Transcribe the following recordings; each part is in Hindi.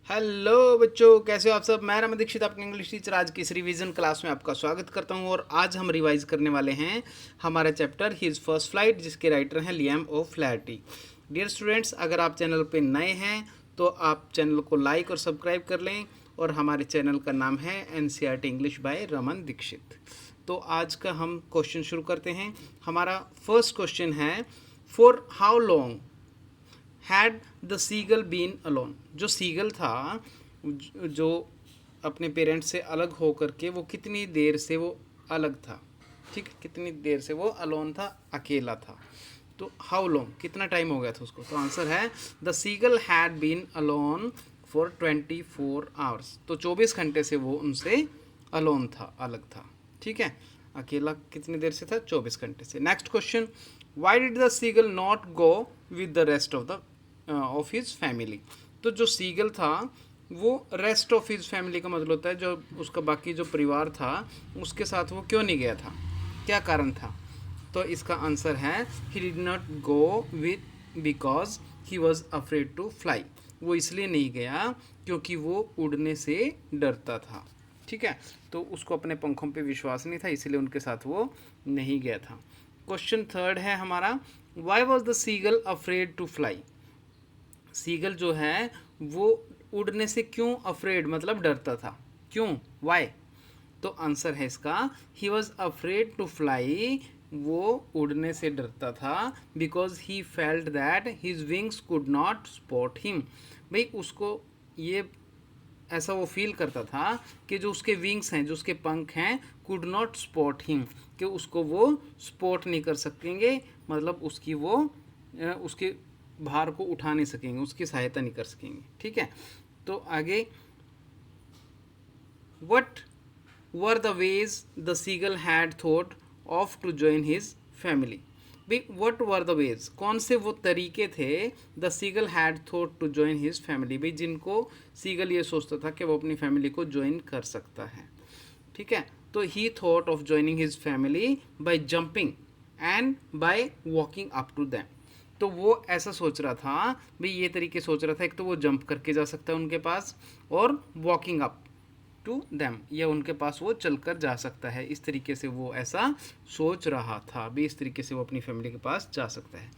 हेलो बच्चों, कैसे हो आप सब। मैं रमन दीक्षित, आपके इंग्लिश टीचर। आज की इस रिवीजन क्लास में आपका स्वागत करता हूं और आज हम रिवाइज करने वाले हैं हमारा चैप्टर हिज फर्स्ट फ्लाइट, जिसके राइटर हैं लियाम ओ फ्लैटी। डियर स्टूडेंट्स, अगर आप चैनल पे नए हैं तो आप चैनल को लाइक और सब्सक्राइब कर लें। और हमारे चैनल का नाम है NCERT English by Raman Dikshit. तो आज का हम क्वेश्चन शुरू करते हैं। हमारा फर्स्ट क्वेश्चन है, for how long had the seagull been alone. जो सीगल था, जो अपने पेरेंट्स से अलग हो करके, वो कितनी देर से वो अलग था। ठीक है, कितनी देर से वो अलोन था, अकेला था। तो हाउ लॉन्ग, कितना टाइम हो गया था उसको। तो आंसर है the seagull had been alone for 24 hours. तो 24 घंटे से वो उनसे अलोन था, अलग था। ठीक है, अकेला कितनी देर से था, 24 घंटे से। Next question, why did the seagull not go with the rest of his family. तो जो सीगल था वो रेस्ट ऑफ हिज फैमिली का मतलब होता है जो उसका बाकी जो परिवार था उसके साथ वो क्यों नहीं गया था, क्या कारण था। तो इसका आंसर है he did not go with because he was afraid to fly. वो इसलिए नहीं गया क्योंकि वो उड़ने से डरता था। ठीक है, तो उसको अपने पंखों पे विश्वास नहीं था, इसलिए उनके साथ वो नहीं गया था। क्वेश्चन थर्ड है हमारा, why was the seagull afraid to fly. Seagull जो है वो उड़ने से क्यों अफ्रेड, मतलब डरता था, क्यों, वाई। तो आंसर है इसका, he was afraid to fly. वो उड़ने से डरता था because he felt that his wings could not support him. भाई उसको ये ऐसा वो फील करता था कि जो उसके विंग्स हैं, जो उसके पंख हैं, कुड नॉट स्पॉट हिम, कि उसको वो स्पॉट नहीं कर सकेंगे, मतलब उसकी वो उसके भार को उठा नहीं सकेंगे, उसकी सहायता नहीं कर सकेंगे। ठीक है, तो आगे, what were the ways the seagull had thought of to join his family. भाई वट वर द वेज, कौन से वो तरीके थे, the seagull had thought to join his family, भाई जिनको सीगल ये सोचता था कि वो अपनी फैमिली को ज्वाइन कर सकता है। ठीक है, तो he thought of joining his family by jumping and by walking up to them. तो वो ऐसा सोच रहा था, भाई ये तरीके सोच रहा था, एक तो वो जंप करके जा सकता है उनके पास, और वॉकिंग अप टू दैम, या उनके पास वो चलकर जा सकता है। इस तरीके से वो ऐसा सोच रहा था, भी इस तरीके से वो अपनी फैमिली के पास जा सकता है।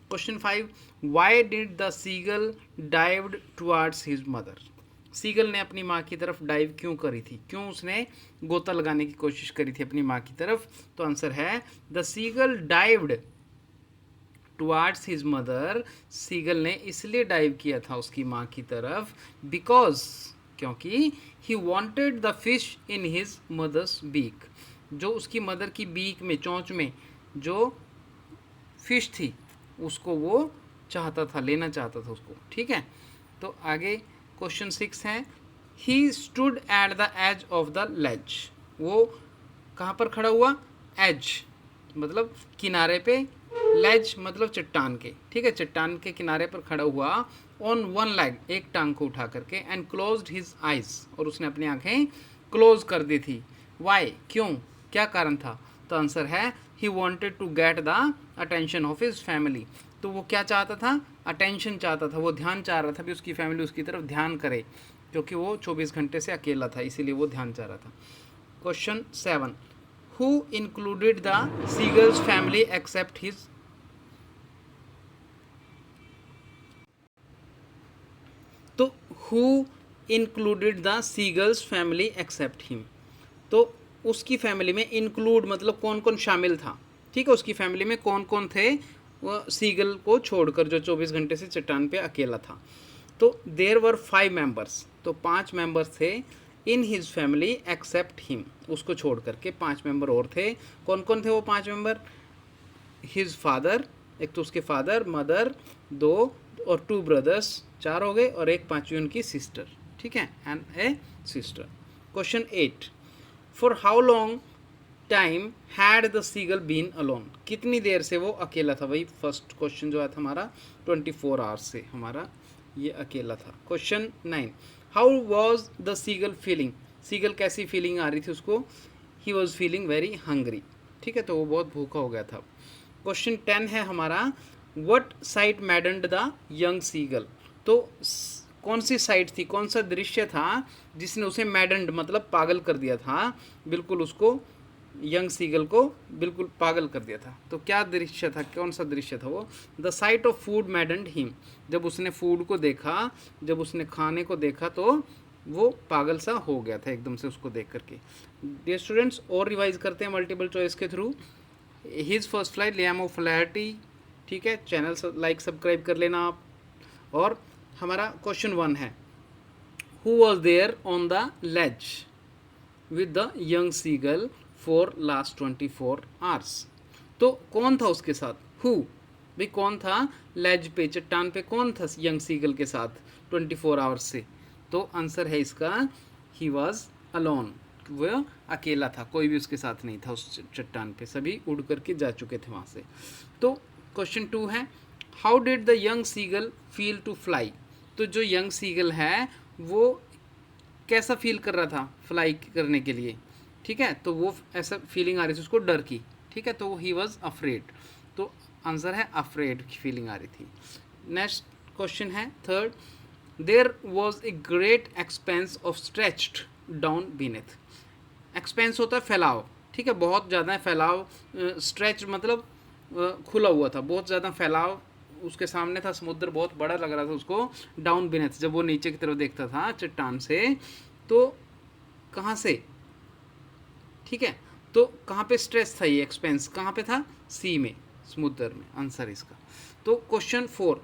Question 5, why did the seagull dived towards his mother. Seagull ने अपनी माँ की तरफ डाइव क्यों करी थी, क्यों उसने गोता लगाने की कोशिश करी थी अपनी माँ की तरफ। तो आंसर है the seagull dived towards his mother. Seagull ने इसलिए डाइव किया था उसकी माँ की तरफ, बिकॉज, क्योंकि he wanted the fish in his mother's beak. जो उसकी मदर की बीक में, चोंच में जो फिश थी, उसको वो चाहता था, लेना चाहता था उसको। ठीक है, तो आगे क्वेश्चन 6 है, he stood at the edge of the ledge. वो कहाँ पर खड़ा हुआ, एज मतलब किनारे पे, लेज मतलब चट्टान के। ठीक है, चट्टान के किनारे पर खड़ा हुआ, ऑन वन लेग, एक टांग को उठा करके, एंड क्लोज्ड हिज आइज, और उसने अपनी आंखें क्लोज कर दी थी। वाई, क्यों, क्या कारण था। तो आंसर है he wanted to get the attention of his family. तो वो क्या चाहता था, अटेंशन चाहता था, वो ध्यान चाह रहा था भी उसकी फैमिली उसकी तरफ ध्यान करे, क्योंकि वो 24 घंटे से अकेला था, इसीलिए वो ध्यान चाह रहा था। Question 7, who included the seagulls family except his. तो who included the seagulls family except him. तो उसकी फैमिली में इंक्लूड मतलब कौन कौन शामिल था। ठीक है, उसकी फैमिली में कौन कौन थे, वो सीगल को छोड़कर, जो 24 घंटे से चट्टान पे अकेला था। तो देर वर 5 मेंबर्स, तो 5 मेंबर्स थे in his family except him, उसको छोड़ करके 5 मेंबर और थे। कौन कौन थे वो 5 मेंबर, हिज फादर, एक तो उसके फादर, मदर 2, और 2 ब्रदर्स 4 हो गए, और एक पांचवी उनकी सिस्टर। ठीक है, and a sister. Question 8, for how long time had the seagull been alone. कितनी देर से वो अकेला था। भाई फर्स्ट क्वेश्चन जो है था हमारा 24 आवर्स से हमारा ये अकेला था। Question 9, how was the seagull feeling. Seagull कैसी फीलिंग आ रही थी उसको, he was feeling very hungry. ठीक है, तो वो बहुत भूखा हो गया था। क्वेश्चन 10 है हमारा, what sight maddened the young seagull. तो कौन सी साइट थी, कौन सा दृश्य था जिसने उसे मैडन्ड मतलब पागल कर दिया था, बिल्कुल उसको यंग सीगल को बिल्कुल पागल कर दिया था। तो क्या दृश्य था, कौन सा दृश्य था वो? The site of food मैडन्ड him, जब उसने फूड को देखा, जब उसने खाने को देखा तो वो पागल सा हो गया था एकदम से उसको देख करके। डियर स्टूडेंट्स, और रिवाइज करते हैं मल्टीपल चॉइस के through. His first flight, Liam of flirty, ठीक है, चैनल लाइक सब्सक्राइब कर लेना आप। और हमारा क्वेश्चन 1 है, who was there on the ledge with the young seagull for last 24 hours? तो कौन था उसके साथ? हु, भाई कौन था लेज पे, चट्टान पे कौन था यंग सीगल के साथ 24 आवर्स से? तो आंसर है इसका ही वॉज अलोन, वह अकेला था, कोई भी उसके साथ नहीं था उस चट्टान पे, सभी उड़ करके जा चुके थे वहाँ से। तो क्वेश्चन 2 है, how did the young seagull feel to fly? तो जो यंग सीगल है वो कैसा फील कर रहा था फ्लाई करने के लिए, ठीक है, तो वो ऐसा फीलिंग आ रही थी उसको डर की, ठीक है, तो ही वॉज अफ्रेड, तो आंसर है अफ्रेड की फीलिंग आ रही थी। नेक्स्ट क्वेश्चन है 3rd, there was a great expanse of stretched down beneath. Expanse होता है फैलाव, ठीक है, बहुत ज़्यादा फैलाव, स्ट्रेच मतलब खुला हुआ था, बहुत ज़्यादा फैलाव उसके सामने था, समुद्र बहुत बड़ा लग रहा था उसको। डाउन बीनेथ, जब वो नीचे की तरफ देखता था चट्टान से, तो कहाँ से, ठीक है, तो कहाँ पे स्ट्रेस था, ये एक्सपेंस कहाँ पे था? सी में, समुद्र में, आंसर इसका। तो question 4,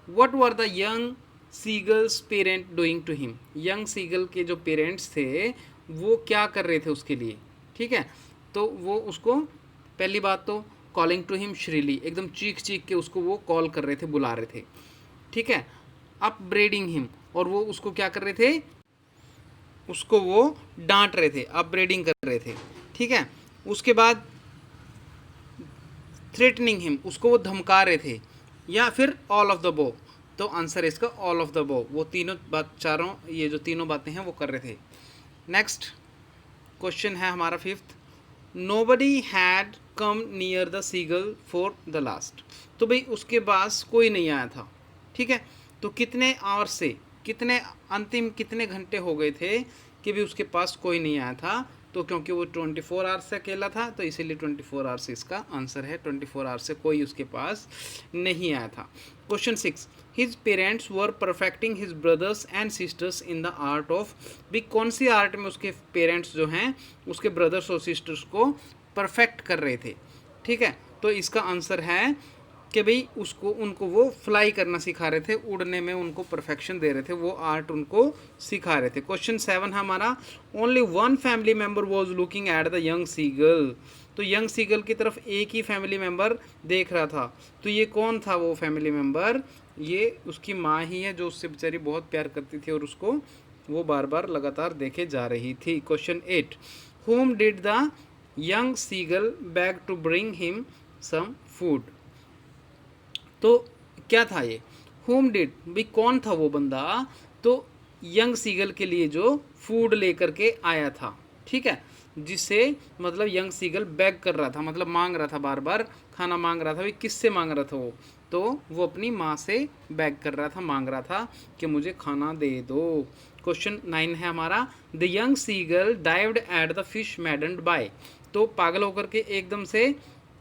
what were the young seagull's parent doing to him? Young seagull के जो पेरेंट्स थे वो क्या कर रहे थे उसके लिए, ठीक है, तो वो उसको पहली बात तो कॉलिंग टू हिम श्रीली, एकदम चीख चीख के उसको वो कॉल कर रहे थे, बुला रहे थे, ठीक है। अपब्रेडिंग हिम, और वो उसको क्या कर रहे थे, उसको वो डांट रहे थे, अपब्रेडिंग कर रहे थे, ठीक है। उसके बाद थ्रेटनिंग हिम, उसको वो धमका रहे थे, या फिर ऑल ऑफ द बो, तो आंसर इसका ऑल ऑफ द बो, वो तीनों बात, चारों ये जो तीनों बातें हैं वो कर रहे थे। नेक्स्ट क्वेश्चन है हमारा 5th, nobody had come near the seagull for the last. तो भाई उसके पास कोई नहीं आया था, ठीक है, तो कितने आवर से, कितने अंतिम कितने घंटे हो गए थे कि भी उसके पास कोई नहीं आया था? तो क्योंकि वो 24 आवर्स से अकेला था, तो इसीलिए 24 आवर्स इसका आंसर है, 24 आवर्स से कोई उसके पास नहीं आया था। Question 6, his parents were perfecting his brothers and sisters in the art of, भी कौन सी आर्ट में उसके पेरेंट्स जो हैं उसके ब्रदर्स और सिस्टर्स को परफेक्ट कर रहे थे, ठीक है, तो इसका आंसर है कि भाई उसको उनको वो फ्लाई करना सिखा रहे थे, उड़ने में उनको परफेक्शन दे रहे थे, वो आर्ट उनको सिखा रहे थे। क्वेश्चन 7 है हमारा, only one family member was looking at the young seagull. तो यंग सीगल की तरफ एक ही फैमिली मेम्बर देख रहा था, तो ये कौन था वो फैमिली मेम्बर? ये उसकी माँ ही है, जो उससे बेचारी बहुत प्यार करती थी और उसको वो बार बार लगातार देखे जा रही थी। Question 8, whom did the young seagull beg to bring him some food? तो क्या था ये? whom did, भाई कौन था वो बंदा? तो यंग सीगल के लिए जो फूड लेकर के आया था, ठीक है, जिससे मतलब यंग सीगल बैग कर रहा था, मतलब मांग रहा था, बार बार खाना मांग रहा था। भाई किससे मांग रहा था वो? तो वो अपनी माँ से बैग कर रहा था, मांग रहा था कि मुझे खाना दे दो। क्वेश्चन 9 है हमारा, the young seagull dived at the fish maddened by. तो पागल होकर के एकदम से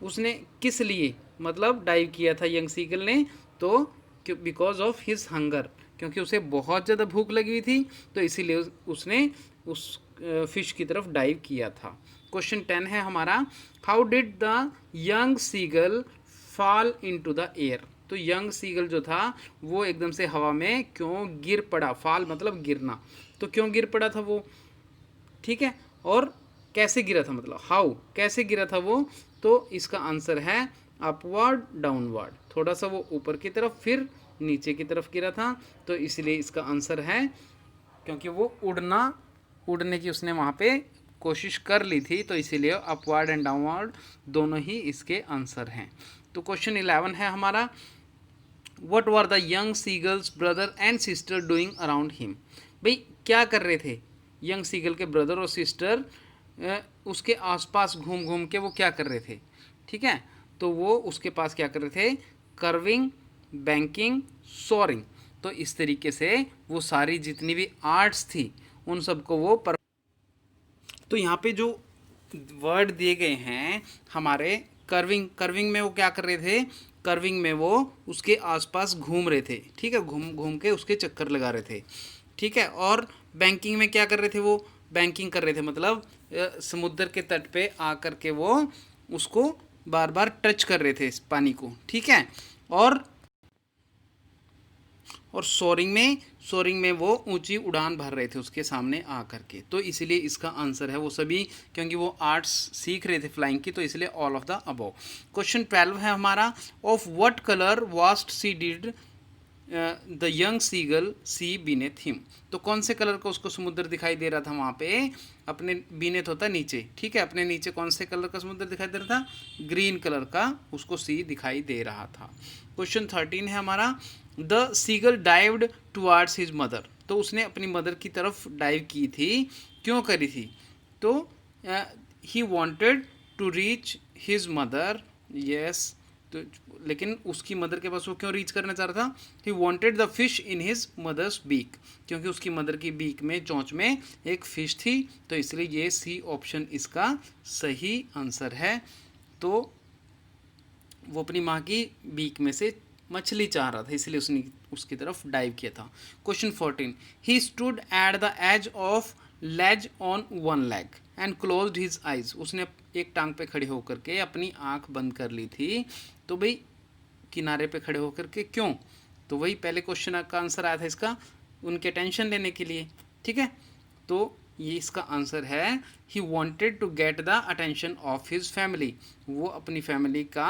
उसने किस लिए मतलब डाइव किया था यंग सीगल ने? तो बिकॉज ऑफ हिज हंगर, क्योंकि उसे बहुत ज़्यादा भूख लगी हुई थी, तो इसीलिए उसने उस फिश की तरफ डाइव किया था। क्वेश्चन 10 है हमारा, how did the young seagull fall into the air. तो यंग सीगल जो था वो एकदम से हवा में क्यों गिर पड़ा? फॉल मतलब गिरना, तो क्यों गिर पड़ा था वो, ठीक है, और कैसे गिरा था, मतलब हाउ, कैसे गिरा था वो? तो इसका आंसर है अपवर्ड डाउनवर्ड, थोड़ा सा वो ऊपर की तरफ फिर नीचे की तरफ गिरा था, तो इसलिए इसका आंसर है, क्योंकि वो उड़ने की उसने वहाँ पे कोशिश कर ली थी, तो इसीलिए अपवर्ड एंड डाउनवर्ड दोनों ही इसके आंसर हैं। तो क्वेश्चन 11 है हमारा, what were the young seagulls brother and sister doing around him. भाई क्या कर रहे थे यंग सीगल के ब्रदर और सिस्टर? उसके आसपास घूम घूम के वो क्या कर रहे थे, ठीक है, तो वो उसके पास क्या कर रहे थे? Curving, banking, soaring. तो इस तरीके से वो सारी जितनी भी आर्ट्स थी उन सबको वो तो यहाँ पे जो वर्ड दिए गए हैं हमारे कर्विंग, कर्विंग में वो क्या कर रहे थे, कर्विंग में वो उसके आसपास घूम रहे थे, ठीक है, घूम घूम के उसके चक्कर लगा रहे थे, ठीक है। और बैंकिंग में क्या कर रहे थे, वो बैंकिंग कर रहे थे, मतलब समुद्र के तट पे आकर के वो उसको बार बार टच कर रहे थे इस पानी को, ठीक है। और सोरिंग में वो ऊंची उड़ान भर रहे थे उसके सामने आ करके, तो इसलिए इसका आंसर है वो सभी, क्योंकि वो आर्ट्स सीख रहे थे फ्लाइंग की, तो इसलिए all of the above. Question 12 है हमारा, of what colour vast sea did the young seagull see beneath him. तो कौन से कलर का उसको समुद्र दिखाई दे रहा था वहाँ पे, अपने बीनेथ होता नीचे, ठीक है, अपने नीचे कौन से कलर का समुद्र दिखाई दे रहा था, ग्रीन कलर का उसको सी दिखाई दे रहा था। क्वेश्चन 13 है हमारा, the seagull dived towards his mother. तो उसने अपनी मदर की तरफ डाइव की थी, क्यों करी थी, तो he wanted to reach his mother, yes, तो लेकिन उसकी मदर के पास वो क्यों रीच करना चाह रहा था, he wanted the fish in his mother's beak, क्योंकि उसकी मदर की बीक में, चोंच में एक फिश थी, तो इसलिए ये सी ऑप्शन इसका सही आंसर है। तो वो अपनी माँ की बीक में से मछली चाह रहा था, इसलिए उसने उसकी तरफ डाइव किया था। Question 14, he stood at the edge of ledge on one leg and closed his eyes. उसने एक टांग पे खड़े होकर के अपनी आंख बंद कर ली थी, तो भाई किनारे पे खड़े होकर के क्यों, तो वही पहले क्वेश्चन का आंसर आया था इसका, उनके अटेंशन लेने के लिए, ठीक है। तो ये इसका आंसर है, he wanted to get the attention of his family. वो अपनी फैमिली का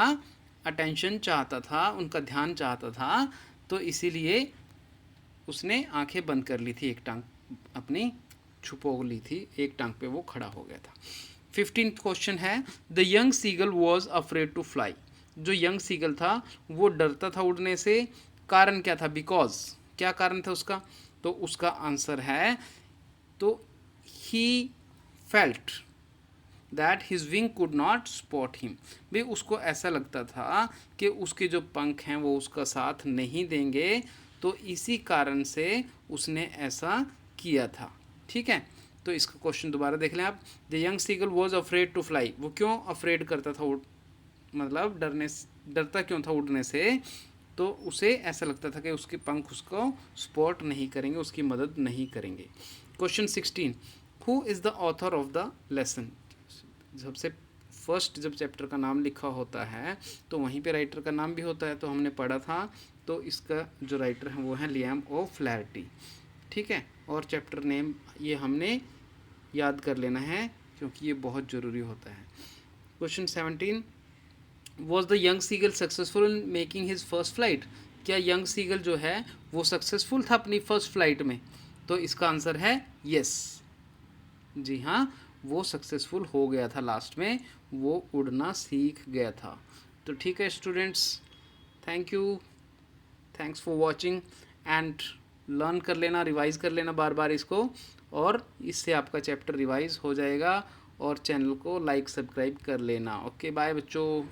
अटेंशन चाहता था, उनका ध्यान चाहता था, तो इसीलिए उसने आंखें बंद कर ली थी, एक टांग अपनी छुपो ली थी, एक टांग पे वो खड़ा हो गया था। 15th क्वेश्चन है, the young seagull was afraid to fly. जो यंग सीगल था वो डरता था उड़ने से, कारण क्या था, बिकॉज, क्या कारण था उसका, तो उसका आंसर है, तो ही felt that his wing could not support him. भाई उसको ऐसा लगता था कि उसके जो पंख हैं वो उसका साथ नहीं देंगे, तो इसी कारण से उसने ऐसा किया था, ठीक है। तो इसका क्वेश्चन दोबारा देख लें आप, the young seagull was afraid to fly. वो क्यों अफ्रेड करता था, मतलब डरता क्यों था उड़ने से, तो उसे ऐसा लगता था कि उसके पंख उसको सपोर्ट नहीं करेंगे, उसकी मदद नहीं करेंगे। Question 16, who is the author of the lesson. सबसे फर्स्ट जब चैप्टर का नाम लिखा होता है तो वहीं पे राइटर का नाम भी होता है, तो हमने पढ़ा था, तो इसका जो राइटर है वो है लियाम ओ फ्लैherty, ठीक है। और चैप्टर नेम ये हमने याद कर लेना है क्योंकि ये बहुत ज़रूरी होता है। Question 17, was the young seagull successful in making his first flight. क्या यंग सीगल जो है वो सक्सेसफुल था अपनी फर्स्ट फ्लाइट में, तो इसका आंसर है यस, जी हाँ, वो सक्सेसफुल हो गया था, लास्ट में वो उड़ना सीख गया था। तो ठीक है students, thank you, thanks for watching and learn कर लेना, रिवाइज़ कर लेना बार बार इसको, और इससे आपका चैप्टर रिवाइज हो जाएगा। और चैनल को लाइक सब्सक्राइब कर लेना। ओके बाय बच्चों।